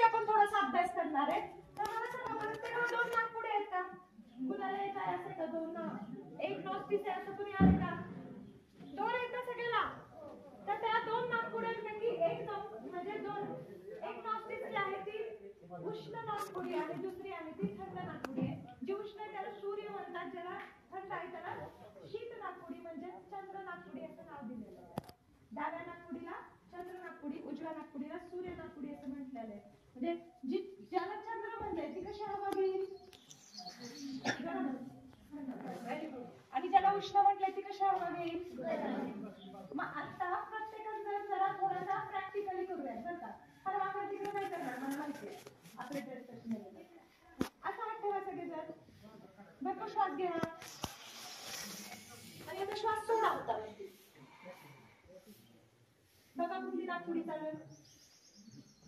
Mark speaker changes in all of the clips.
Speaker 1: आपण थोडासा अभ्यास करणार आहे. तर मला सांगा बरं, तेव्हा 2 नागपुडे आहेत का? कुणाला येत आहे असं का? 2 एक नॉस्टिस आहे असं कुणी आहे का? 2 आहेत का सगळ्याला? तर त्या 2 नागपुड्यांपैकी एक म्हणजे 2 एक नॉस्टिस जी आहे ती उष्ण नागपुडी आहे, दुसरी आहे ती थंड नागपुडी आहे. जी उष्ण आहे त्याला सूर्य म्हणतात, ज्याला थंड आहे त्याला शीत नागपुडी म्हणजे चंद्र नागपुडी असं नाव दिलेलं आहे. डाव्या नागपुडीला चंद्र नागपुडी, उजव्या नागपुडीला सूर्य नागपुडी असं म्हटलेलं आहे. म्हणजे जी ज्याला चंद्र म्हणते ती कशी हवा घेईल? आणि ज्याला उष्ण म्हटलंय ती कशी हवा घेईल? मग आता प्रत्येकाचं जरा थोडासा प्रॅक्टिकली करूया बरं का. हर वाकडं तिकडे काय करणार मला माहिती आहे. आपल्या असा हात ठेवा सगळेजण. भरपूर श्वास घ्या आणि आता श्वास सोडा होता. बघा कुठली नागपुडी चालू आहे.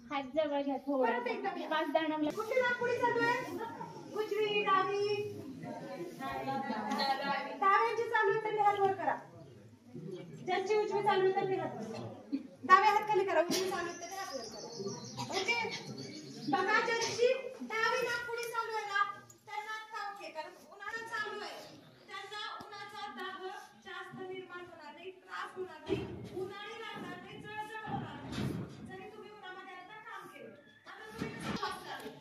Speaker 2: हात जवळ घ्या थोडं.
Speaker 1: परत एकदा
Speaker 2: श्वास दाणवला.
Speaker 1: कुठली नागपुडी चालू आहे? उजवी, डावी? डाव्यांची चालू आहे त्यांनी हात वर करा. ज्यांची उजवी चालू आहे त्यांनी हात वर करा. डाव्या हात खाली करा, उजवी चालू आहे त्यांनी हात वर करा. ओके. बघा ज्यांची डावी नागपुडी चालू आहे ना त्यांना आता ओके, कारण उन्हाळा चालू आहे त्यांना उन्हाचा दाह जास्त निर्माण होणार नाही, त्रास होणार नाही, उन्हाळी लागणार नाही, जळजळ होणार नाही. जरी तुम्ही उन्हामध्ये आता काम केलं. आता तुम्ही कसं श्वास चालू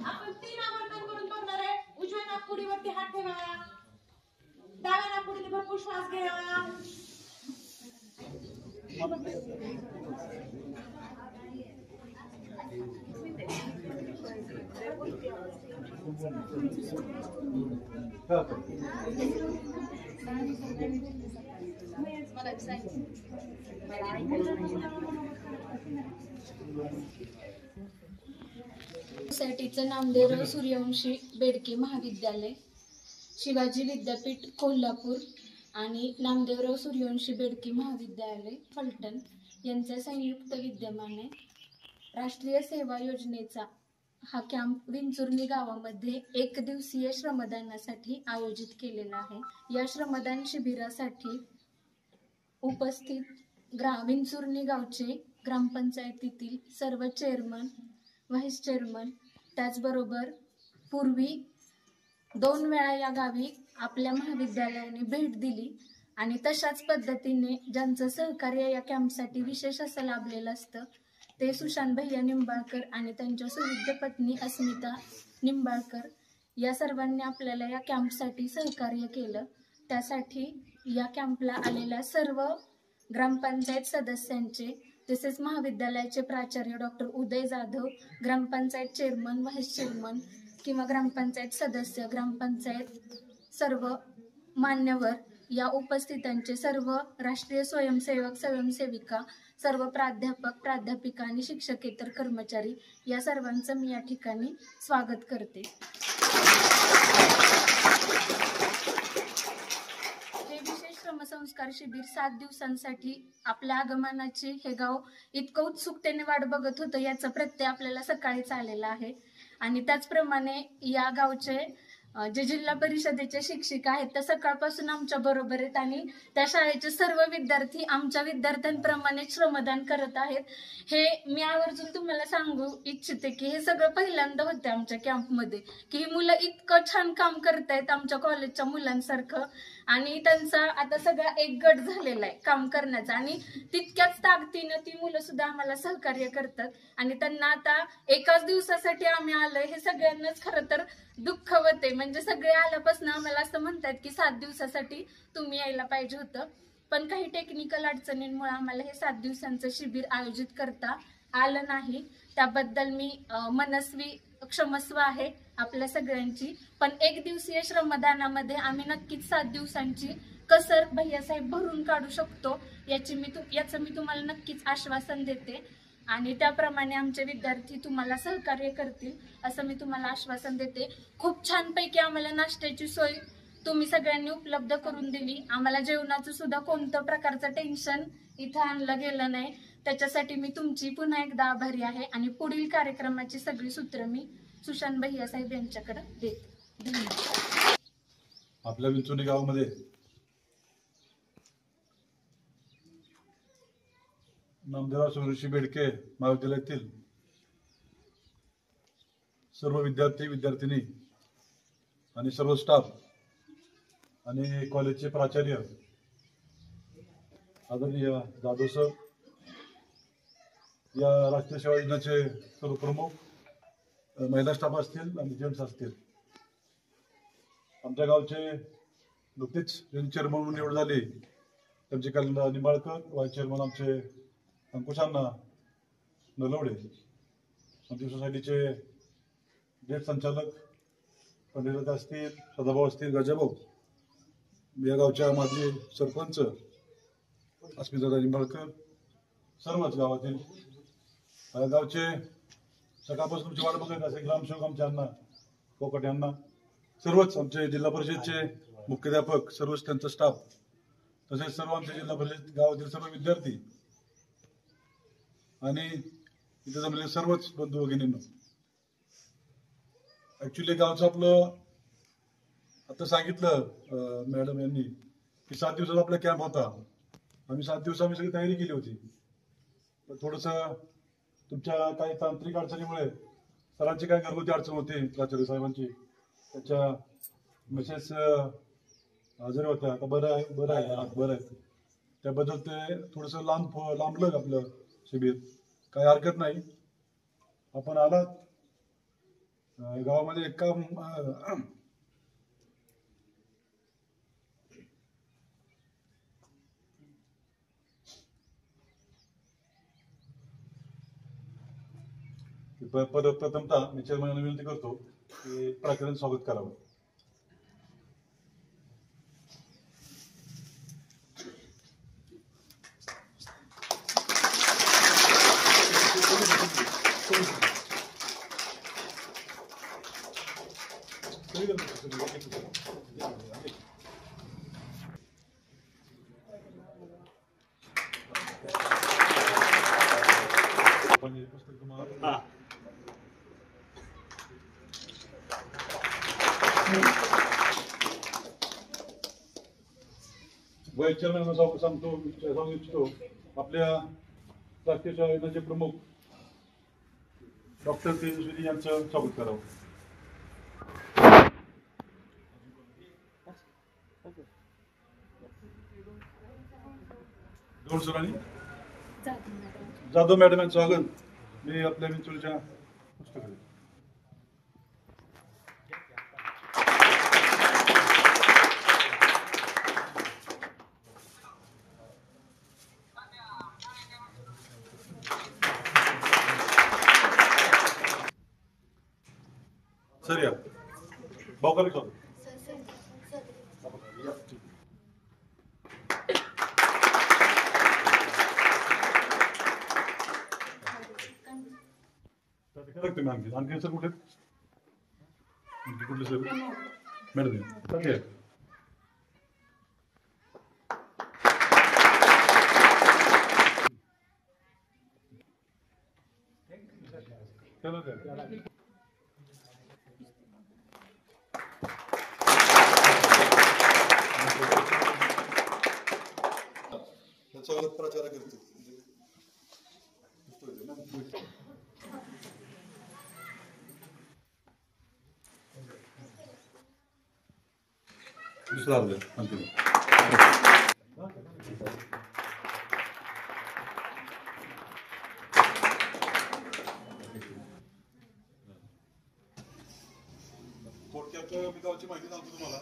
Speaker 1: आपण 3 आवर्तन करून बघणार आहे. उजव्या नागपुडीवरती हात ठेवा, डाव्या नागपुडीने भरपूर श्वास घ्या.
Speaker 2: सोसायटीचं नामदेवराव सूर्यवंशी बेडके महाविद्यालय, शिवाजी विद्यापीठ कोल्हापूर आणि नामदेवराव सूर्यवंशी बेडके महाविद्यालय फलटण यांच्या संयुक्त विद्यमाने राष्ट्रीय सेवा योजनेचा हा कॅम्प विंचुर्णी गावामध्ये 1 दिवसीय श्रमदानासाठी आयोजित केलेला आहे. या श्रमदान शिबिरासाठी उपस्थित विंचुर्णी गावचे ग्रामपंचायतीतील सर्व चेअरमन, व्हाईस चेअरमन, त्याचबरोबर पूर्वी 2 वेळा या गावी आपल्या महाविद्यालयाने भेट दिली आणि तशाच पद्धतीने ज्यांचं सहकार्य या कॅम्पसाठी विशेष असं लाभलेलं असतं ते सुशांत भैया निंबाळकर आणि त्यांच्या सुविद्य पत्नी अस्मिता निंबाळकर या सर्वांनी आपल्याला या कॅम्पसाठी सहकार्य केलं. त्यासाठी या कॅम्पला आलेल्या सर्व ग्रामपंचायत सदस्यांचे तसेच महाविद्यालयाचे प्राचार्य डॉक्टर उदय जाधव, ग्रामपंचायत चेअरमन, व्हाईस चेअरमन किंवा ग्रामपंचायत सदस्य, ग्रामपंचायत सर्व मान्यवर, या उपस्थितांचे सर्व राष्ट्रीय स्वयंसेवक, स्वयंसेविका, सर्व प्राध्यापक, प्राध्यापिका आणि शिक्षकेतर कर्मचारी या सर्वांचं मी या ठिकाणी स्वागत करते. हे विशेष श्रमसंस्कार शिबिर 7 दिवसांसाठी आपल्या आगमनाची हे गाव इतकं उत्सुकतेने वाट बघत होतं याचा प्रत्यय आपल्याला सकाळीच आलेला आहे. आणि त्याचप्रमाणे या गावचे जे जिल्हा परिषदेचे शिक्षिका आहेत त्या सकाळपासून आमच्या बरोबर आहेत आणि त्या शाळेचे सर्व विद्यार्थी आमच्या विद्यार्थ्यांप्रमाणे श्रमदान करत आहेत. हे मी आवर्जून तुम्हाला सांगू इच्छिते की हे सगळं पहिल्यांदा होते आमच्या कॅम्पमध्ये, की ही मुलं इतकं छान काम करतायत आमच्या कॉलेजच्या मुलांसारखं. आणि त्यांचा आता सगळा एक गट झालेला आहे काम करण्याचा आणि तितक्याच ताकदीनं ती मुलं सुद्धा आम्हाला सहकार्य करतात. आणि त्यांना आता एकाच दिवसासाठी आम्ही आलोय हे सगळ्यांनाच खरं तर दुःख होते. म्हणजे सगळे आल्यापासून आम्हाला असं म्हणतात की 7 दिवसासाठी तुम्ही यायला पाहिजे होतं, पण काही टेक्निकल अडचणींमुळे आम्हाला हे 7 दिवसांचं शिबिर आयोजित करता आलं नाही. त्याबद्दल मी मनस्वी क्षमस्व आहे. आपल्या सगळ्यांची. पण एक दिवसीय श्रमदानामध्ये आम्ही नक्कीच 7 दिवसांची कसर भैयासाहेब भरून काढू शकतो याचं मी तुम्हाला नक्कीच आश्वासन देते. आणि त्याप्रमाणे आमचे विद्यार्थी तुम्हाला सहकार्य करतील असं मी तुम्हाला आश्वासन देते. खूप छानपैकी आम्हाला नाश्त्याची सोय तुम्ही सगळ्यांनी उपलब्ध करून दिली. आम्हाला जेवणाचं सुद्धा कोणत्या प्रकारचं टेन्शन इथं आणलं गेलं नाही. त्याच्यासाठी मी तुमची पुन्हा एकदा आभारी आहे. आणि पुढील कार्यक्रमाची सगळी सूत्र मी सुशांत भैयासाहेब यांच्याकडे देते. धन्यवाद.
Speaker 3: आपल्या विंचोली गावामध्ये नामदेवराव सुरशी बेडके महाविद्यालयातील सर्व विद्यार्थी विद्यार्थिनी आणि सर्व स्टाफ आणि कॉलेजचे प्राचार्य आदरणीय जाधव सर, या राष्ट्रीय सेवा योजनेचे सर्व प्रमुख, महिला स्टाफ असतील आणि जेंट्स असतील, आमच्या गावचे नुकतेच चेअरमन म्हणून निवड झाली त्यांचे कल्याण निंबाळकर, व्हाईस चेअरमन आमचे अंकुशांना नलवडे, आमच्या सोसायटीचे गेट संचालक पंडित असतील, सदाभाऊ असतील, गजाभाऊ, या गावच्या माजी सरपंच अस्मिता निंबाळकर, सर्वच गावातील गावचे सकाळपासून तुमची वाट बघत असे ग्रामसेवक आमच्या अण्णा कोकट यांना, सर्वच आमचे जिल्हा परिषदचे मुख्याध्यापक, सर्वच त्यांचा स्टाफ, तसेच सर्व आमचे जिल्हा परिषद गावातील सर्व विद्यार्थी आणि इथे जमलेले सर्वच बंधू भगिनींनो. ऍक्च्युली गावचं आपलं आता सांगितलं मॅडम यांनी की 7 दिवसाचा आपला कॅम्प होता. आम्ही 7 दिवस आम्ही सगळी तयारी केली होती. पण थोडस तुमच्या काही तांत्रिक अडचणीमुळे सरांची काही घरगुती अडचण होती, प्राचार्य साहेबांची, त्याच्या मेसेज हजर होत्या. आता बरं आहे त्याबद्दल ते थोडस लांबलं आपलं शिबिर. काही हरकत नाही, आपण आलात गावामध्ये एक काम प्रथमतः मी चेअरमॅनला विनंती करतो की प्राचार्याचं स्वागत करावं. पुस्तक तुम्हाला व्हाईस चेअरमॅन सांगू इच्छितो, आपल्या राष्ट्रीय सेवा योजनेचे प्रमुख डॉक्टर तेजस्विनी यांचं स्वागत करावं. दोन सरांनी जाधव मॅडम यांचं स्वागत मी आपल्या विंचोलीच्या पुस्तकात. सर या भाऊ का स्वागत. आणखी सर कुठे कुठले सर मॅडम स्वागत प्राचार्य करतो. दुसरा अंतिम थोडक्यात मी गावची माहिती सांगतो तुम्हाला.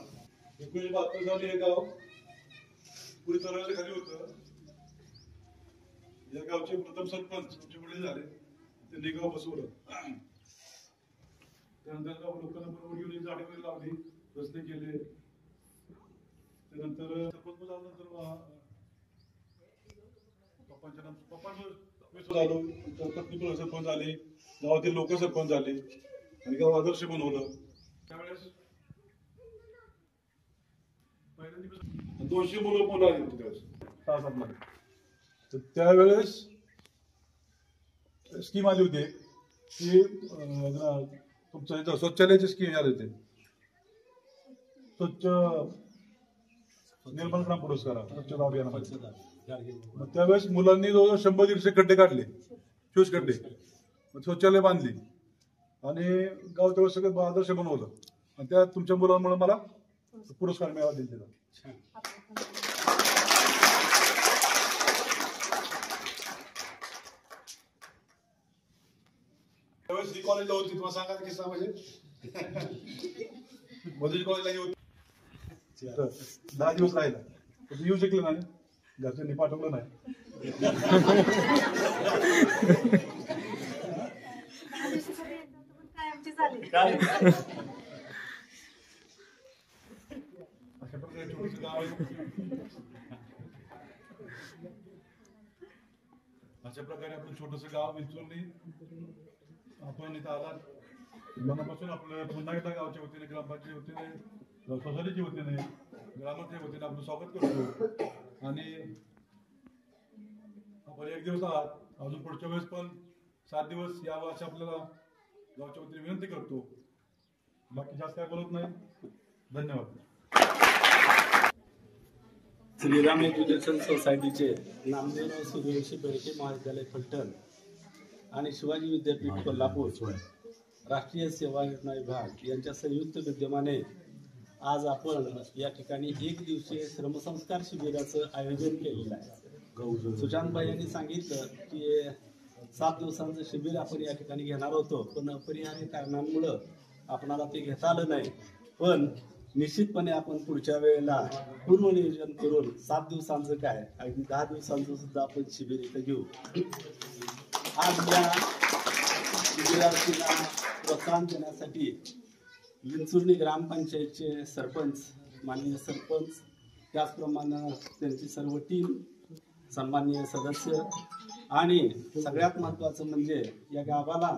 Speaker 3: 1972 साली हे गाव पुढे तळाच्या खाली होतं. या गावचे प्रथम सरपंच आमचे वडील झाले, त्यांनी गाव बसवलं. त्यानंतर लोकांना बरोबर घेऊन झाडे वगैरे लावली, रस्ते केले. त्यानंतर सरपंच झाल्यानंतर पप्पांच्या झालो, पत्नी पण सरपंच झाले, गावातील लोक सरपंच झाले आणि गाव आदर्श बनवलं. त्यावेळेस 200 मुलं पण आली होती त्यावेळेस 6-7 मध्ये. तर त्यावेळेस स्कीम आली होती की तुमचं इथं शौचालयाची स्कीम आली होती, स्वच्छ निर्मल ग्राम पुरस्कार स्वच्छता अभियानामध्ये. मग त्यावेळेस मुलांनी जवळजवळ 100-150 खड्डे काढले, शोष खड्डे, शौचालय बांधली आणि गाव त्यावेळेस सगळं आदर्श बनवलं आणि त्या तुमच्या मुलांमुळे मला पुरस्कार मिळाला दिला. त्यावेळेस ही कॉलेजला होती, तुम्हाला सांगायचं किस्सा म्हणजे मधुरी कॉलेजला होती. 10 दिवस राहिला, येऊ शकले नाही, घरच्यांनी पाठवलं नाही. अशा प्रकारे छोटंसं गाव आहे. अशा प्रकारे आपलं छोटंसं गाव विंचुर्ली आपण इथं आलात. मनापासून आपलं पुन्हा एकदा गावच्या वतीने, ग्रामपंचायतीच्या वतीने, सोसायटीच्या वतीने, ग्रामाच्या वतीने आपलं स्वागत करतो. आणि आपण 1 दिवस आहात, अजून पुढच्या वेळेस पण 7 दिवस यावं अशी आपल्याला गावच्या वतीने विनंती करतो. बाकी जास्त काय बोलत नाही. धन्यवाद.
Speaker 4: श्रीराम एज्युकेशन सोसायटीचे नामदेवराव सूर्यवंशी बेळके महाविद्यालय फलटण आणि शिवाजी विद्यापीठ कोल्हापूर राष्ट्रीय सेवा योजना विभाग यांच्या संयुक्त विद्यमाने आज आपण या ठिकाणी 1 दिवसीय श्रमसंस्कार शिबिराचं आयोजन केलेलं आहे. सुशांतभाई यांनी सांगितलं की 7 दिवसांचं शिबिर आपण या ठिकाणी घेणार होतो, पण अपरिहार्य कारणांमुळं आपणाला ते घेता आलं नाही. पण निश्चितपणे आपण पुढच्या वेळेला पूर्वनियोजन करून 7 दिवसांचं काय, अगदी 10 दिवसांचं सुद्धा आपण शिबिर इथं घेऊ. आज या शिबिराला प्रोत्साहन देण्यासाठी विंचुर्ली ग्रामपंचायतचे सरपंच, माननीय सरपंच, त्याचप्रमाणे त्यांची सर्व टीम, सन्माननीय सदस्य आणि सगळ्यात महत्त्वाचं म्हणजे या गावाला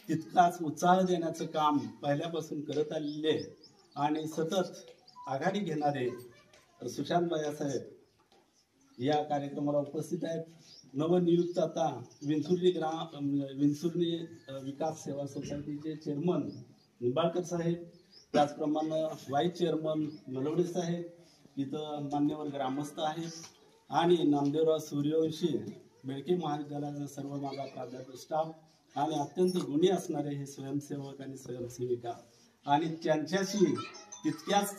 Speaker 4: तितकाच उत्साह देण्याचं काम पहिल्यापासून करत आलेले आणि सतत आघाडी घेणारे सुशांतभाई साहेब या कार्यक्रमाला उपस्थित आहेत. नवनियुक्त आता विंचुर्ली विकास सेवा सोसायटीचे चेअरमन निंबाळकर साहेब, त्याचप्रमाणे व्हाईस चेअरमन नलवडे साहेब, इथं मान्यवर ग्रामस्थ आहेत आणि नामदेवराव सूर्यवंशी बेळके महाविद्यालयाचा सर्व माझा प्राध्यापक स्टाफ आणि अत्यंत गुणी असणारे हे स्वयंसेवक आणि स्वयंसेविका आणि त्यांच्याशी तितक्याच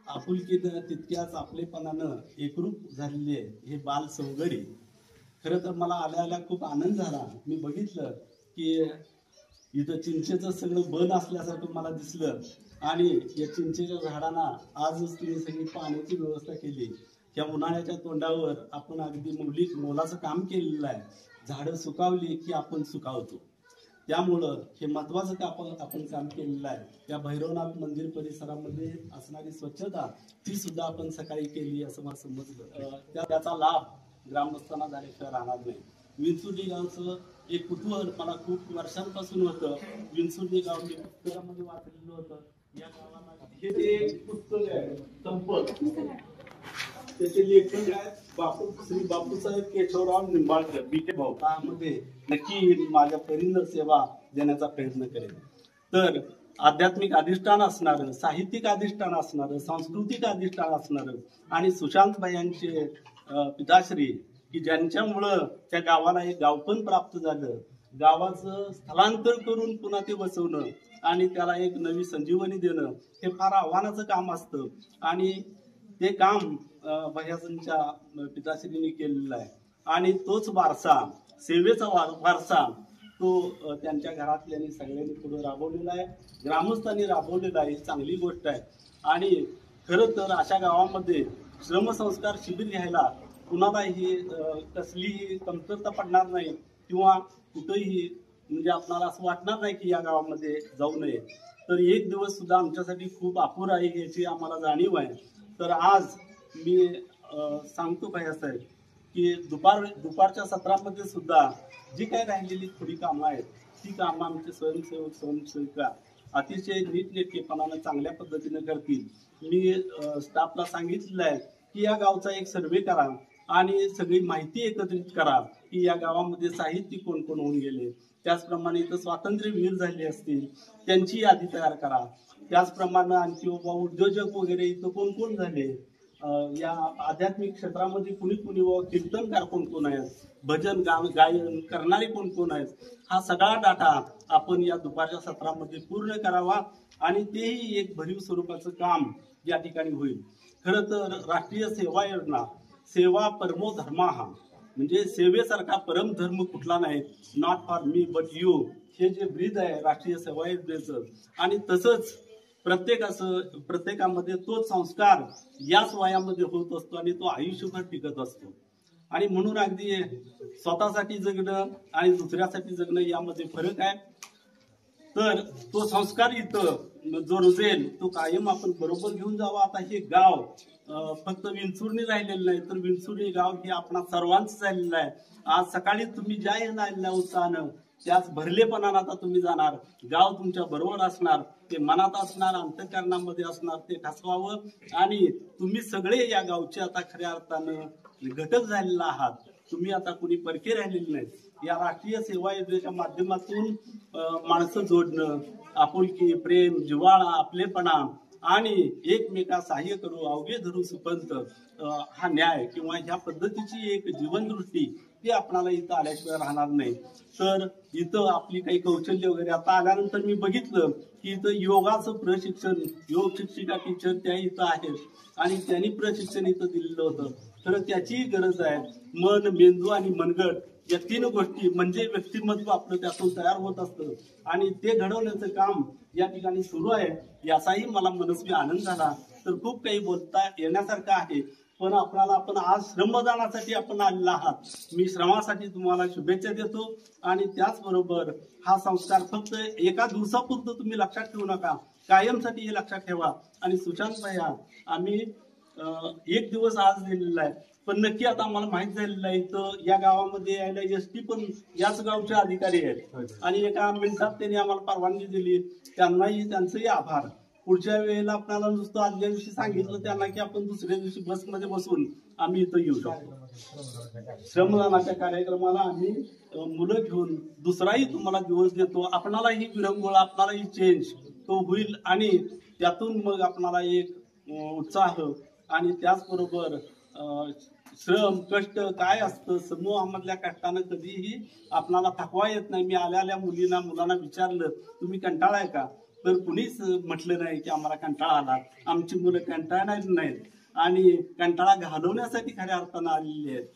Speaker 4: आपुलकीनं, तितक्याच आपलेपणानं एकरूप झालेले हे बाल सौगडी. खरं तर मला आल्या खूप आनंद झाला. मी बघितलं की इथं चिंचेचं सगळं बन असल्यासारखं मला दिसलं आणि या चिंचेच्या झाडांना आजच तुम्ही सगळी पाण्याची व्यवस्था केली. त्या उन्हाळ्याच्या तोंडावर आपण अगदी मोलाचं काम केलेलं आहे. झाडं सुकावली की आपण सुकावतो, त्यामुळं हे महत्त्वाचं आपण काम केलेलं आहे. त्या भैरवनाथ मंदिर परिसरामध्ये असणारी स्वच्छता ती सुद्धा आपण सकाळी केली असं मला समजलं. त्याचा लाभ ग्रामस्थांना झाल्याशिवाय राहणार नाही. विंचुर्ली गावचं एक कुतूहल मला खूप वर्षांपासून होतं. विंचुर्ली गाव मी पुस्तकामध्ये वाचलेलं होतं. या गावाला हे जे पुस्तक आहे संपत, त्याचे लेखक आहेत श्री बापूसाहेब केशवराव निंबाळकर बीके भाऊ. त्यामध्ये नक्की माझ्या परीनं सेवा देण्याचा प्रयत्न करेन. तर आध्यात्मिक अधिष्ठान असणारं, साहित्यिक अधिष्ठान असणारं, सांस्कृतिक अधिष्ठान असणारं आणि सुशांतभाई यांचे पिताश्री की ज्यांच्यामुळं त्या गावाला एक गावपण प्राप्त झालं. गावाचं स्थलांतर करून पुन्हा ते बसवणं आणि त्याला एक नवी संजीवनी देणं हे फार आव्हानाचं काम असतं आणि ते काम भैयासांच्या पिताश्रींनी केलेलं आहे आणि तोच वारसा, सेवेचा वारसा तो त्यांच्या घरातल्यांनी सगळ्यांनी पुढे राबवलेला आहे, ग्रामस्थांनी राबवलेला आहे. ही चांगली गोष्ट आहे. आणि खरं तर अशा गावामध्ये श्रमसंस्कार शिबिर घ्यायला कुणालाही कसलीही कमतरता पडणार नाही किंवा कुठेही म्हणजे आपल्याला असं वाटणार नाही की या गावामध्ये जाऊ नये. तर एक दिवस सुद्धा आमच्यासाठी खूप अपुरा आहे याची आम्हाला जाणीव आहे. तर आज मी सांगतो काय असं आहे की दुपारच्या सत्रामध्ये सुद्धा जी काही राहिलेली थोडी कामं आहेत ती कामं आमचे स्वयंसेवक स्वयंसेविका अतिशय नीटनेटकेपणानं चांगल्या पद्धतीने करतील. मी स्टाफला सांगितलेलं आहे की या गावचा एक सर्वे करा आणि सगळी माहिती एकत्रित करा की या गावामध्ये साहित्य कोण कोण होऊन गेले, त्याचप्रमाणे इथं स्वातंत्र्यवीर झाले असतील त्यांची यादी तयार करा, त्याचप्रमाणे आणखी उद्योजक वगैरे इथं कोण कोण झाले, या आध्यात्मिक क्षेत्रामध्ये कुणी कुणी व कीर्तनकार कोण कोण आहेत, भजन गायन करणारे कोण कोण आहेत, हा सगळा डाटा आपण या दुपारच्या सत्रामध्ये पूर्ण करावा आणि तेही एक भरीव स्वरूपाचं काम या ठिकाणी होईल. खरं तर राष्ट्रीय सेवा योजना सेवा परमो धर्मा हा म्हणजे सेवेसारखा परम धर्म कुठला नाही, not for me but you हे जे ब्रीद आहे राष्ट्रीय सेवा योजनेचं. आणि तसंच प्रत्येकामध्ये तो संस्कार याच वयामध्ये होत असतो आणि तो आयुष्यभर टिकत असतो. आणि म्हणून अगदी स्वतःसाठी जगणं आणि दुसऱ्यासाठी जगणं यामध्ये फरक आहे. तर तो संस्कार इथं जो रुजेल तो कायम आपण बरोबर घेऊन जावा. आता हे गाव फक्त विंचुर्णी राहिलेलं नाही, तर विंचुर्णी गाव हे आपणा सर्वांचं झालेलं आहे. आज सकाळी तुम्ही ज्या आलेल्या उत्साहानं त्याच भरलेपणानं आता तुम्ही जाणार, गाव तुमच्या बरोबर असणार, ते मनात असणार, अंतःकरणामध्ये असणार, ते ठसवावं. आणि तुम्ही सगळे या गावचे आता खऱ्या अर्थानं घटक झालेला आहात. तुम्ही आता कुणी परके राहिलेले नाहीत. या राष्ट्रीय सेवा योजनेच्या माध्यमातून माणसं जोडणं, आपुलकी, प्रेम, जिव्हाळा, आपलेपणा आणि एकमेका सहाय्य करू अवघे धरू सुपंत हा न्याय किंवा ह्या पद्धतीची एक जीवनदृष्टी ही आपणाला इथं आल्याशिवाय राहणार नाही. तर इथं आपली काही कौशल्य वगैरे आता आल्यानंतर मी बघितलं की इथं योगाचं प्रशिक्षण, योग शिक्षिका टीचर त्या इथं आहेत आणि त्यांनी प्रशिक्षण इथं दिलेलं होतं. तर त्याचीही गरज आहे. मन, मेंदू आणि मनगट या तीन गोष्टी म्हणजे व्यक्तिमत्व आपलं त्यातून तयार होत असतं आणि ते घडवण्याचं काम या ठिकाणी सुरू आहे. याचाही मला मनस्वी आनंद झाला. तर खूप काही बोलता येण्यासारखं आहे, पण आपण आज श्रमदानासाठी आपण आलेला आहात. मी श्रमासाठी तुम्हाला शुभेच्छा देतो. आणि त्याचबरोबर हा संस्कार फक्त एका दिवसापुरतं तुम्ही लक्षात ठेवू नका, कायमसाठी हे लक्षात ठेवा. आणि सुशांत भैया आम्ही एक दिवस आज दिलेला आहे, पण नक्की आता आम्हाला माहित झालेलं आहे तर या गावामध्ये यायला एसटी पण याच गावचे अधिकारी आहेत आणि एका मिनिटात त्यांनी आम्हाला परवानगी दिली. त्यांचंही आभार. पुढच्या वेळेला आपल्याला नुसतं आदल्या दिवशी सांगितलं त्यांना की आपण दुसऱ्या दिवशी बसमध्ये बसून आम्ही इथं येऊ शकतो. श्रमदानाच्या कार्यक्रमाला आम्ही मुलं घेऊन दुसराही तुम्हाला दिवस देतो. आपणालाही विरंगुळ, आपणालाही चेंज तो होईल आणि त्यातून मग आपणाला एक उत्साह आणि त्याचबरोबर श्रम, कष्ट काय असतं समूहामधल्या कष्टानं कधीही आपणाला थकवा येत नाही. मी आल्या मुलांना विचारलं तुम्ही कंटाळाय का, तर कुणीच म्हटलं नाही की आम्हाला कंटाळा आला. आमची मुलं कंटाळणारी नाहीत आणि कंटाळा घालवण्यासाठी खऱ्या अर्थानं आलेली आहेत.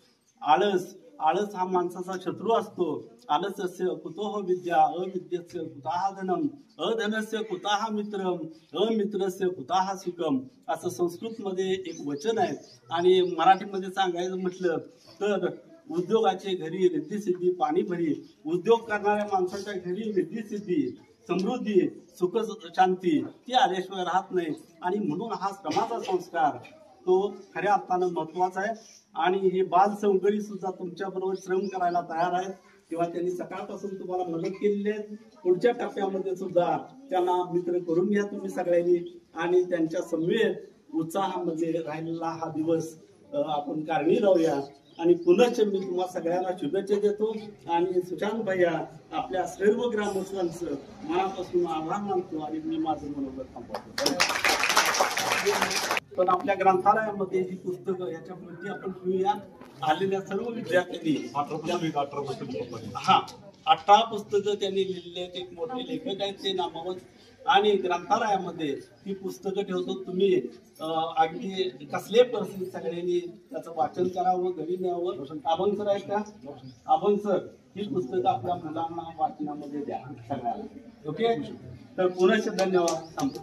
Speaker 4: आळस हा माणसाचा शत्रू असतो. आलस्यस्य कुतोह विद्या, अविद्यस्य कुतः धनम, अधनस्य कुतः मित्रम, अमित्रस्य कुतः सुखम असं संस्कृतमध्ये एक वचन आहे. आणि मराठीमध्ये सांगायचं म्हटलं तर उद्योगाचे घरी रिद्धी सिद्धी पाणी भरी. उद्योग करणाऱ्या माणसाच्या घरी रिद्धी सिद्धी, समृद्धी, सुख शांती ती आल्याशिवाय राहत नाही. आणि म्हणून हा श्रमाचा संस्कार तो खऱ्या अर्थानं महत्वाचा आहे. आणि हे बाल सौंदर्य सुद्धा तुमच्या बरोबर श्रम करायला तयार आहेत किंवा त्यांनी सकाळपासून तुम्हाला मदत केलेली आहे. पुढच्या टप्प्यामध्ये सुद्धा त्यांना मित्र करून घ्या तुम्ही सगळ्यांनी आणि त्यांच्या समवेत उत्साहामध्ये राहिलेला हा दिवस आपण कारणी राहूया. आणि पुनश्च मी तुम्हाला सगळ्यांना शुभेच्छा देतो. आणि सुशांत भैया आपल्या सर्व ग्रामस्थांचं मनापासून आभार मानतो आणि मी माझं मनोगत थांबवतो. पण आपल्या ग्रंथालयामध्ये जी पुस्तकं याच्यामध्ये आपण घेऊया. आलेल्या सर्व विद्यार्थ्यांनी 18 पुस्तकं त्यांनी लिहिलेली आहेत. एक मोठे लेखक आहेत ते नामवंत. आणि ग्रंथालयामध्ये ही पुस्तकं ठेवतो. तुम्ही अगदी कसले परिस्थिती सगळ्यांनी त्याचं वाचन करावं, घरी न्यावं. अभंग सर आहेत का? अभंग सर ही पुस्तकं आपल्या मुलांना वाचनामध्ये द्या सगळ्यांना. ओके, तर पुनश्च धन्यवाद. थांबतो.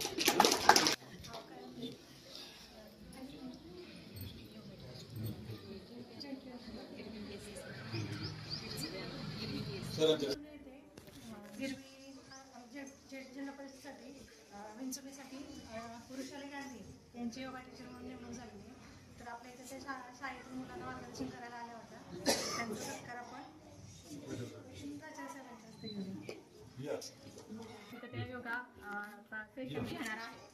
Speaker 5: यांची योगा टीचर म्हणून नेमणूक झाली आहे. तर आपल्या इथे त्या शाळेतून मुलांना मार्गदर्शन करायला आल्या होत्या. त्यांचा सत्कार आपण प्राचार्य साहेबांच्या हस्ते घेऊया. तिथं त्या योगा सेशन घेणार आहे.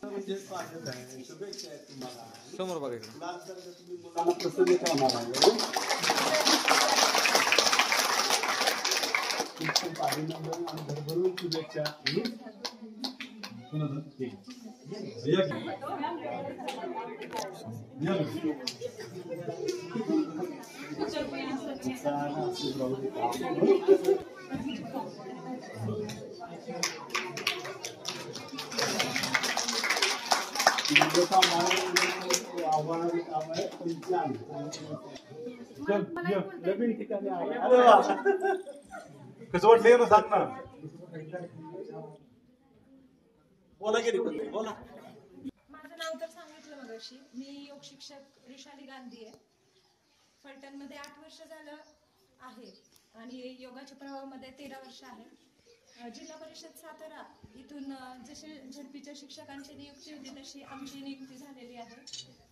Speaker 4: म्हणजे स्वागत आहे, शुभेच्छा आहेत तुम्हाला.
Speaker 6: समोर बघायचं.
Speaker 4: क्लास जर तुम्ही मुलांना प्रसन्न ठेवणार आहे खूप अभिनंदन आणि भरभरून शुभेच्छा. नवीन ठिकाणी
Speaker 3: कसं वाटलं ना सांग ना.
Speaker 4: बोला गेली बोला.
Speaker 5: माझं नाव तर सांगितलं मगाशी. मी योग शिक्षक रिशाली गांधी आहे. फलटणमध्ये 8 वर्ष झालं आहे आणि योगाच्या प्रवाहामध्ये 13 वर्ष आहे. जिल्हा परिषद सातारा इथून जसे झडपीच्या शिक्षकांची नियुक्ती होती तशी आमची नियुक्ती झालेली आहे.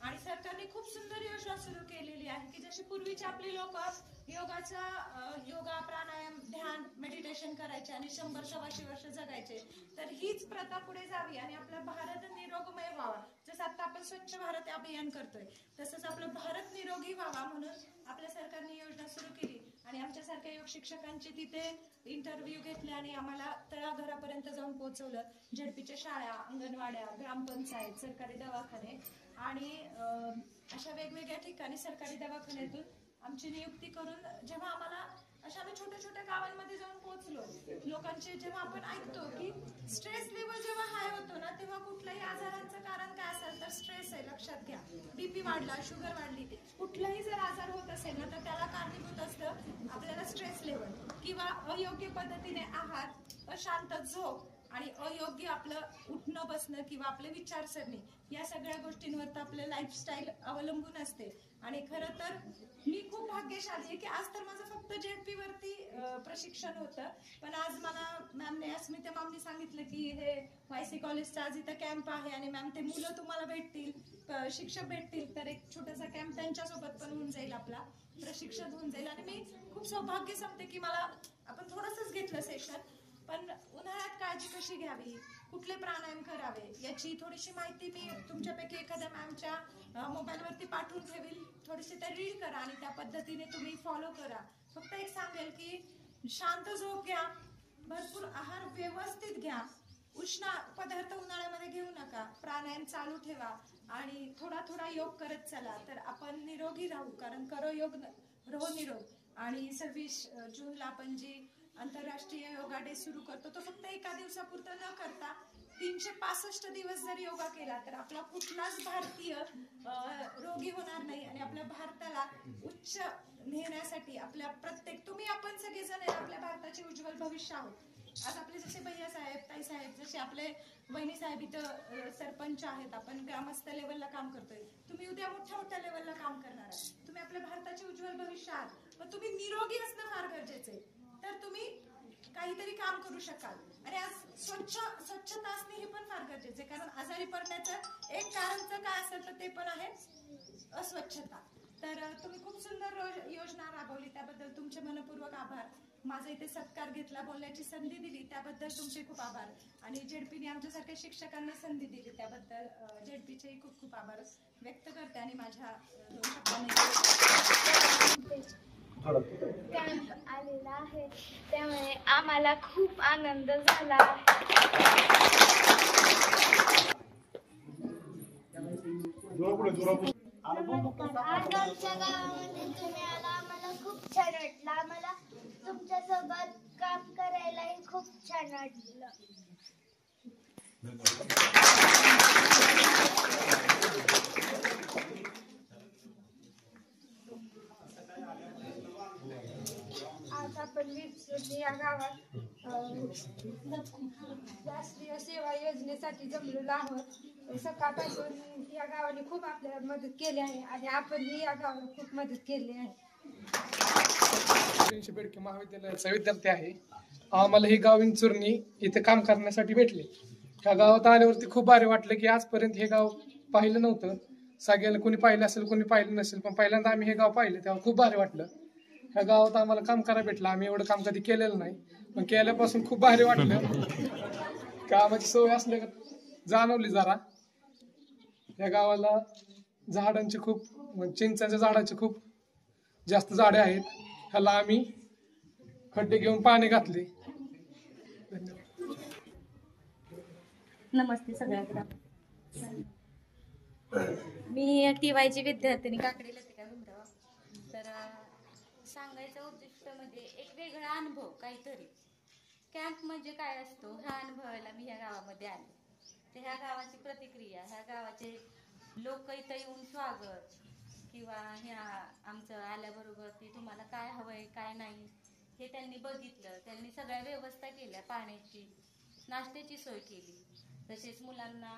Speaker 5: आणि सरकारने खूप सुंदर योजना सुरू केलेली आहे की जशी पूर्वीचे आपले लोक योगा प्राणायाम ध्यान मेडिटेशन करायचे आणि 100-125 वर्ष जगायचे. तर हीच प्रथा पुढे जावी आणि आपला भारत निरोगमय व्हावा. जसं आता आपण स्वच्छ भारत अभियान करतोय तसंच आपलं भारत निरोगी व्हावा म्हणून आपल्या सरकारने योजना सुरू केली. आणि आमच्यासारख्या योग शिक्षकांची तिथे इंटरव्ह्यू घेतले आणि आम्हाला तळाघरापर्यंत जाऊन पोहोचवलं. झडपीच्या शाळा, अंगणवाड्या, ग्रामपंचायत, सरकारी दवाखाने आणि अशा वेगवेगळ्या ठिकाणी सरकारी दवाखान्यातून आमची नियुक्ती करून जेव्हा आम्हाला अशा आम्ही छोट्या छोट्या गावांमध्ये जाऊन पोहोचलो. लोकांचे जेव्हा आपण ऐकतो की स्ट्रेस लेवल जेव्हा हाय होतो ना तेव्हा कुठल्याही आजारांचं कारण काय असेल तर स्ट्रेस आहे. लक्षात घ्या, बीपी वाढला, शुगर वाढली, कुठलाही जर आजार होत असेल ना तर त्याला कारणीभूत असतं आपल्याला स्ट्रेस लेवल किंवा अयोग्य पद्धतीने आहार, अशांत झोप आणि अयोग्य आपलं उठणं बसणं किंवा आपले विचारसरणी या सगळ्या गोष्टींवर तर आपलं लाईफस्टाईल अवलंबून असते. आणि खरं तर मी खूप भाग्यशाली आहे की आज तर माझं फक्त झेडपी वरती प्रशिक्षण होतं. पण आज मला मॅमने अस्मिता मॅमने सांगितलं की हे YC कॉलेजचा आज इथं कॅम्प आहे आणि मॅम ते मुलं तुम्हाला भेटतील, शिक्षक भेटतील. तर एक छोटासा कॅम्प त्यांच्यासोबत पण होऊन जाईल, आपला प्रशिक्षण होऊन जाईल. आणि मी खूप सौभाग्य समजते की मला आपण थोडंसंच घेतलं सेशन पण उन्हाळ्यात काळजी कशी घ्यावी, कुठले प्राणायाम करावे याची थोडीशी माहिती मी तुमच्यापैकी एखाद्या मॅमच्या मोबाईलवरती पाठवून ठेवील. थोडीशी ते रीड करा आणि त्या पद्धतीने तुम्ही फॉलो करा. फक्त एक सांगेल की शांत झोप घ्या, भरपूर आहार व्यवस्थित घ्या, उष्ण पदार्थ उन्हाळ्यामध्ये घेऊ नका, प्राणायाम चालू ठेवा आणि थोडा थोडा योग करत चला तर आपण निरोगी राहू. कारण करो योग रहो निरोग. आणि 26 जूनला आपण जी आंतरराष्ट्रीय योगा डे सुरू करतो तो फक्त एका दिवसापुरता न करता 365 दिवस जर योगा केला तर आपला कुठलाच भारतीय रोगी होणार नाही. आणि आपल्या भारताला उच्च नेण्यासाठी आपल्या प्रत्येक आपण सगळेजण आपल्या भारताचे उज्ज्वल भविष्य आहोत. आज आपले जसे भैया साहेब, ताई साहेब, जसे आपले वहिनी साहेब इथं सरपंच आहेत, आपण ग्रामस्थ लेवलला काम करतोय, तुम्ही उद्या मोठ्या मोठ्या लेवलला काम करणार आहे. तुम्ही आपल्या भारताचे उज्ज्वल भविष्य आहात. पण तुम्ही निरोगी असणं फार गरजेचं आहे. तर तुम्ही काहीतरी काम करू शकाल. आणि आज स्वच्छता असणे हे पण फार गरजेचे, कारण आजारी पडण्याचं एक कारण काय असेल तर ते पण आहे अस्वच्छता. तर तुम्ही खूप सुंदर योजना राबवली त्याबद्दल तुमचे मनपूर्वक आभार. माझा इथे सत्कार घेतला, बोलण्याची संधी दिली त्याबद्दल तुमचे खूप आभार. आणि झेडपीने आमच्यासारख्या शिक्षकांना संधी दिली त्याबद्दल झेडपीचेही खूप खूप आभार व्यक्त करते. आणि माझ्या 2 शब्दांनी
Speaker 1: कॅम्प आलेला आहे त्यामुळे आम्हाला खूप आनंद झाला.
Speaker 7: आज आमच्या गावामध्ये तुम्ही आला, आम्हाला खूप छान वाटलं. आम्हाला तुमच्यासोबत काम करायलाही खूप छान वाटलं.
Speaker 5: आज आपण विरसोली या गावात राष्ट्रीय सेवा योजनेसाठी जमलेलो आहोत. सकाळपासून या गावाने खूप आपल्याला मदत केली आहे आणि आपणही या गावाला खूप मदत केली आहे.
Speaker 8: बेडके महाविद्यालयाचा विद्यार्थी आहे. आम्हाला हे गाव विंचुर्णी इथे काम करण्यासाठी भेटले
Speaker 6: ह्या गावात आल्यावरती खूप भारी वाटलं की आजपर्यंत हे गाव पाहिलं नव्हतं. सगळ्यांना कोणी पाहिलं असेल कोणी पाहिलं नसेल, पण पहिल्यांदा आम्ही हे गाव पाहिलं तेव्हा खूप भारी वाटलं. ह्या गावात आम्हाला काम करायला भेटलं. आम्ही एवढं काम कधी केलेलं नाही, पण केल्यापासून खूप भारी वाटलं. कामाची सवय असल्या जाणवली जरा. या गावाला झाडांची खूप चिंचाच्या झाडाची खूप जास्त झाडे आहेत. ह्याला आम्ही खड्डे घेऊन पाणी घातले.
Speaker 8: नमस्ते सगळ्यांना. मी TYची विद्यार्थिनी काकडी लतिका घुमराव. तर सांगायचं उद्दिष्ट म्हणजे एक वेगळा अनुभव काहीतरी. कॅम्प म्हणजे काय असतो हा अनुभवायला मी ह्या गावामध्ये आले. तर ह्या गावाची प्रतिक्रिया, ह्या गावाचे लोक इथं येऊन स्वागत किंवा ह्या आमचं आल्याबरोबर ती तुम्हाला काय हवंय काय नाही हे त्यांनी बघितलं. त्यांनी सगळ्या व्यवस्था केल्या, पाण्याची नाश्त्याची सोय केली. तसेच मुलांना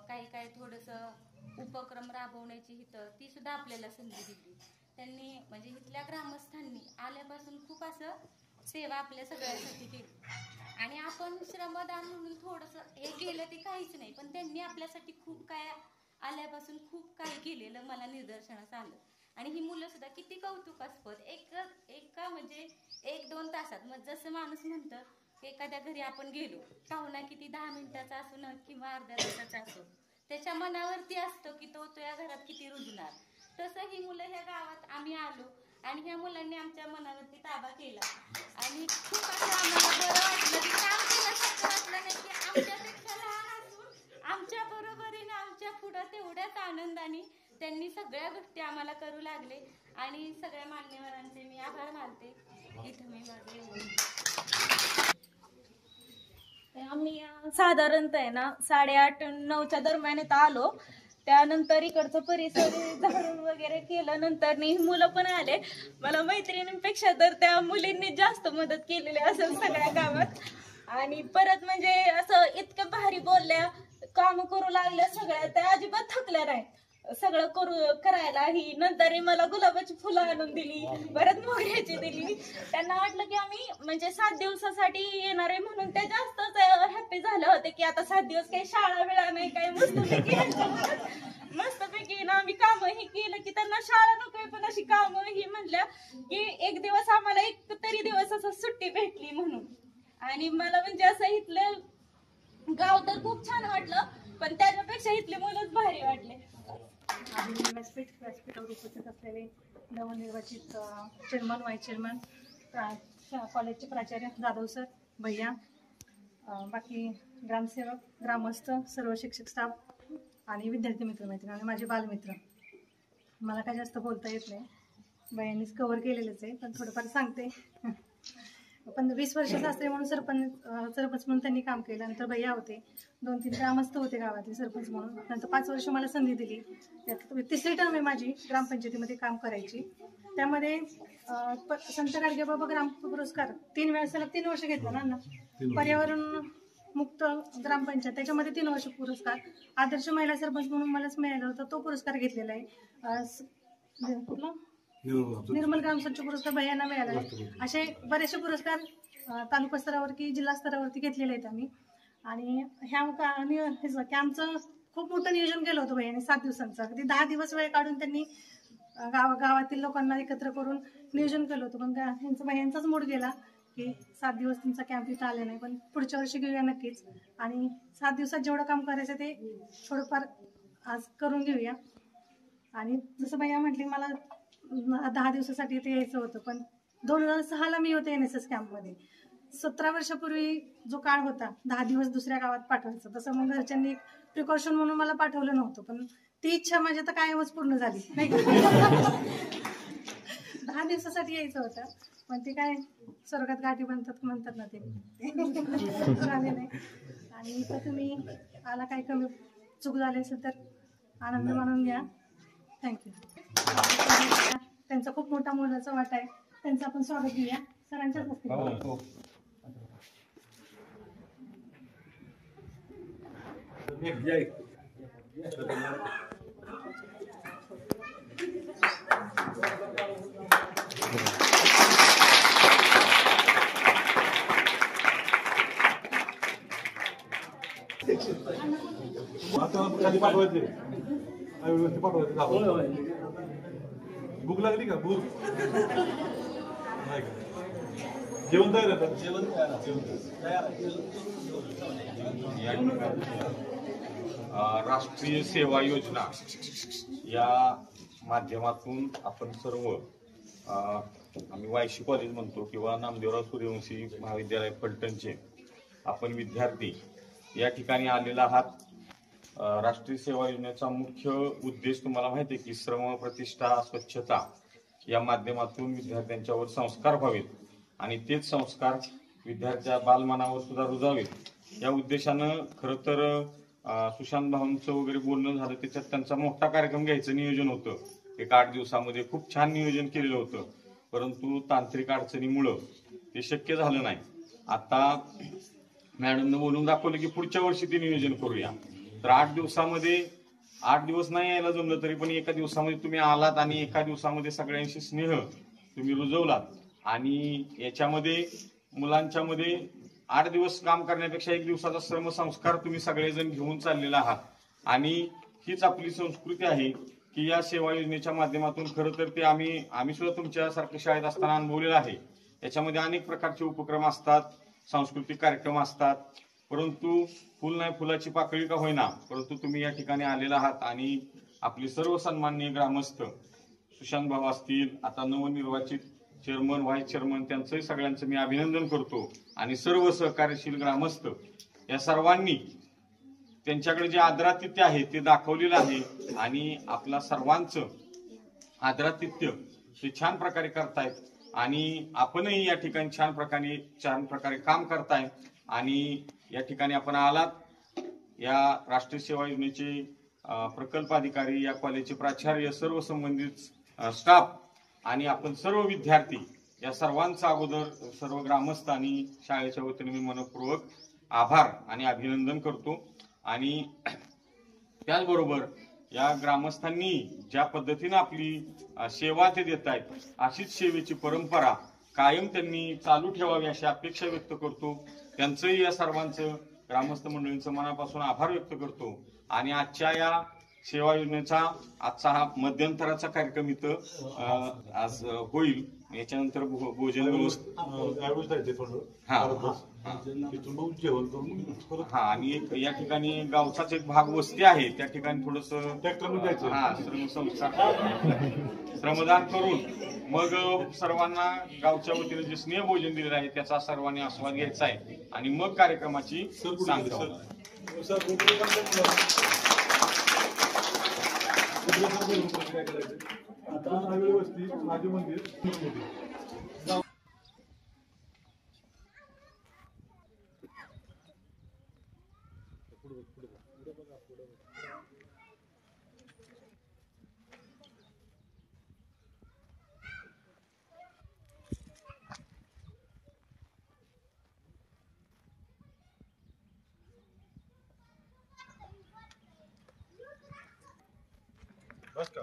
Speaker 8: काही थोडंसं उपक्रम राबवण्याची ती सुद्धा आपल्याला संधी दिली त्यांनी. म्हणजे इथल्या ग्रामस्थांनी आल्यापासून खूप असं सेवा आपल्या सगळ्यांसाठी केली. आणि आपण श्रमदान म्हणून थोडंसं हे केलं ते काहीच नाही, पण त्यांनी आपल्यासाठी खूप काय आल्यापासून खूप काही केलेलं मला निदर्शनास आलं. आणि ही मुलं सुद्धा किती कौतुकास्पद. एका म्हणजे 1-2 तासात, मग जसं माणूस म्हणतं एखाद्या घरी आपण गेलो, पाहुणा किती 10 मिनिटाचा असो ना किंवा अर्ध्या तासाचा असो, त्याच्या मनावरती असतं की तो या घरात किती रुजणार. तसं ही मुलं ह्या गावात आम्ही आलो आणि ह्या मुलांनी आमच्या मनावरती ताबा केला. आणि खूप असं आम्हाला बरं वाटलं की काम केल्यासारखं वाटलं नाही की आमच्यापेक्षा लहान असून आमच्या बरोबरीनं आमच्या पुढं तेवढ्याच आनंदाने त्यांनी सगळ्या गोष्टी आम्हाला करू लागले. आणि सगळ्या मान्यवरांचे मी आभार मानते. इथं मी माझे
Speaker 5: आम्ही साधारणतः आहे ना 8:30-9च्या दरम्यान इथं आलो. त्यानंतर इकडचं परिसर झाडून वगैरे केलं. नंतर मुलं पण आले. मला मैत्रिणींपेक्षा तर त्या मुलींनी जास्त मदत केलेली असेल सगळ्या गावात. आणि परत म्हणजे असं इतकं भारी बोलल्या, काम करू लागल्या सगळ्या, त्या अजिबात थकल्या नाही सगळं करायला. ही नंतर मला गुलाबाची फुलं आणून दिली, परत मोगऱ्याची दिली. त्यांना वाटलं की आम्ही म्हणजे 7 दिवसासाठी येणार आहे म्हणून ते जास्तच हॅपी झाले होते की आता 7 दिवस काही शाळा वेळा नाही, काही मस्तपैकी ना आम्ही कामं ही केलं की त्यांना शाळा नकोय पण अशी कामं ही म्हणल्या की एक दिवस आम्हाला एक तरी दिवस असं सुट्टी भेटली म्हणून. आणि मला म्हणजे असं इथलं गाव तर खूप छान वाटलं, पण त्याच्यापेक्षा इथले मुलंच भारी वाटले.
Speaker 9: व्यासपीठावर उपस्थित असलेले नवनिर्वाचित चेअरमन, व्हाईस चेअरमन, कॉलेजचे प्राचार्य जाधव सर, भैया, बाकी ग्रामसेवक, ग्रामस्थ, सर्व शिक्षक स्टाफ आणि विद्यार्थी मित्रमैत्रिणी आणि माझे बालमित्र. मला काय जास्त बोलता येत नाही, भैयांनीच कव्हर केलेलंच आहे, पण थोडंफार सांगते. पण 20 वर्षाचा असते म्हणून सरपंच म्हणून त्यांनी काम केलं. नंतर भैया होते, 2-3 ग्रामस्थ होते गावातले सरपंच म्हणून. नंतर 5 वर्ष मला संधी दिली. त्यात 3री टर्म आहे माझी ग्रामपंचायतीमध्ये काम करायची. त्यामध्ये संत गाडगेबाबा ग्राम पुरस्कार 3 वेळा सलग 3 वर्ष घेतला ना. पर्यावरण मुक्त ग्रामपंचायत त्याच्यामध्ये 3 वर्ष पुरस्कार. आदर्श महिला सरपंच म्हणून मलाच मिळाला होता, तो पुरस्कार घेतलेला आहे. कुठला निर्मल ग्राम स्वच्छ पुरस्कार भैयांना मिळाला आहे. असे बरेचसे पुरस्कार तालुका स्तरावरती, जिल्हा स्तरावरती घेतलेले आहेत आम्ही. आणि ह्या कॅम्पचं खूप मोठं नियोजन केलं होतं भैयांनी 7 दिवसांचं. अगदी 10 दिवस वेळ काढून त्यांनी गावातील लोकांना एकत्र करून नियोजन केलं होतं. पण भैयांचाच मूड गेला की 7 दिवस तुमचा कॅम्प इथं आले नाही, पण पुढच्या वर्षी घेऊया नक्कीच. आणि 7 दिवसात जेवढं काम करायचं ते थोडंफार आज करून घेऊया. आणि जसं भैया म्हटले मला 10 दिवसासाठी इथे यायचं होतं, पण 2006ला मी होते NSS कॅम्पमध्ये. 17 वर्षापूर्वी जो काळ होता 10 दिवस दुसऱ्या गावात पाठवायचं, तसं मग घरच्यांनी एक प्रिकॉशन म्हणून मला पाठवलं नव्हतं. पण ती इच्छा माझी तर कायमच पूर्ण झाली नाही का. 10 दिवसासाठी यायचं होतं, पण ते काय स्वर्गात गाठी म्हणतात ना, ते झाले नाही. आणि इथं तुम्ही आला काही कमी चूक झाली असेल तर आनंद मानून घ्या. थँक्यू. त्यांचा खूप मोठा मोलाचा वाटा आहे, त्यांचं आपण स्वागत घेऊया. सरांच्याच हस्ते.
Speaker 3: आता खाली पाठवायचे व्यवस्थित पाठवायचे भूक लागली का भूक नाही का जेवण तयार आहे
Speaker 4: जेवण तयार
Speaker 10: राष्ट्रीय सेवा योजना या माध्यमातून आपण सर्व आम्ही वायशी कॉलेज म्हणतो किंवा नामदेवराव सूर्यवंशी महाविद्यालय फलटणचे आपण विद्यार्थी या ठिकाणी आलेला आहात। राष्ट्रीय सेवा योजनेचा मुख्य उद्देश तुम्हाला माहिती आहे की श्रम प्रतिष्ठा स्वच्छता या माध्यमातून विद्यार्थ्यांच्यावर संस्कार व्हावेत आणि तेच संस्कार विद्यार्थ्या बालमनावर सुद्धा रुजावेत या उद्देशानं खरं तर सुशांत भाऊंचं वगैरे बोलणं झालं त्याच्यात त्यांचा मोठा कार्यक्रम घ्यायचं नियोजन होतं। एक 8 दिवसामध्ये खूप छान नियोजन केलेलं होतं परंतु तांत्रिक अडचणीमुळं ते शक्य झालं नाही। आता मॅडमनं बोलून दाखवलं की पुढच्या वर्षी ते नियोजन करूया। तर 8 दिवसामध्ये 8 दिवस नाही यायला जमलं तरी पण एका दिवसामध्ये तुम्ही आलात आणि एका दिवसामध्ये सगळ्यांशी स्नेह तुम्ही रुजवलात आणि याच्यामध्ये मुलांच्या मध्ये 8 दिवस काम करण्यापेक्षा 1 दिवसाचा श्रमसंस्कार तुम्ही सगळेजण घेऊन चाललेला आहात आणि हीच आपली संस्कृती आहे की या सेवा योजनेच्या माध्यमातून खरं तर ते आम्ही सुद्धा तुमच्यासारख्या शाळेत असताना अनुभवलेलं आहे। याच्यामध्ये अनेक प्रकारचे उपक्रम असतात, सांस्कृतिक कार्यक्रम असतात, परंतु फुल नाही फुलाची पाकळी का होईना परंतु तुम्ही या ठिकाणी आलेला आहात आणि आपले सर्व सन्माननीय ग्रामस्थ सुशांत भाऊ असतील, आता नवनिर्वाचित चेअरमन व्हाईस चेअरमन त्यांचंही सगळ्यांचं मी अभिनंदन करतो आणि सर्व सहकार्यशील ग्रामस्थ या सर्वांनी त्यांच्याकडे जे आदरातिथ्य आहे ते दाखवलेलं आहे आणि आपला सर्वांचं आदरातिथ्य हे छान प्रकारे करतायत आणि आपणही या ठिकाणी छान प्रकारे काम करताय आणि या ठिकाणी आपण आलात। या राष्ट्रीय सेवा योजनेचे प्रकल्प अधिकारी, या कॉलेजचे प्राचार्य, सर्व संबंधित स्टाफ आणि आपण सर्व विद्यार्थी या सर्वांचा अगोदर सर्व ग्रामस्थ आणि शाळेच्या वतीने मी मनपूर्वक आभार आणि अभिनंदन करतो आणि त्याचबरोबर या ग्रामस्थांनी ज्या पद्धतीने आपली सेवा ते देत आहेत अशीच सेवेची परंपरा कायम त्यांनी चालू ठेवावी अशी अपेक्षा व्यक्त करतो। त्यांचंही या सर्वांचं ग्रामस्थ मंडळींचं मनापासून आभार व्यक्त करतो आणि आजच्या या सेवा योजनेचा आजचा हा मध्यंतराचा कार्यक्रम इथं आज होईल। याच्यानंतर भोजन आणि या ठिकाणी गावचाच एक भाग वस्ती आहे त्या ठिकाणी थोडस श्रमदान करून मग सर्वांना गावच्या वतीने जे स्नेह भोजन दिलेलं आहे त्याचा सर्वांनी आस्वाद घ्यायचा आहे आणि मग कार्यक्रमाची सांगता
Speaker 3: माझे मंदिर बस का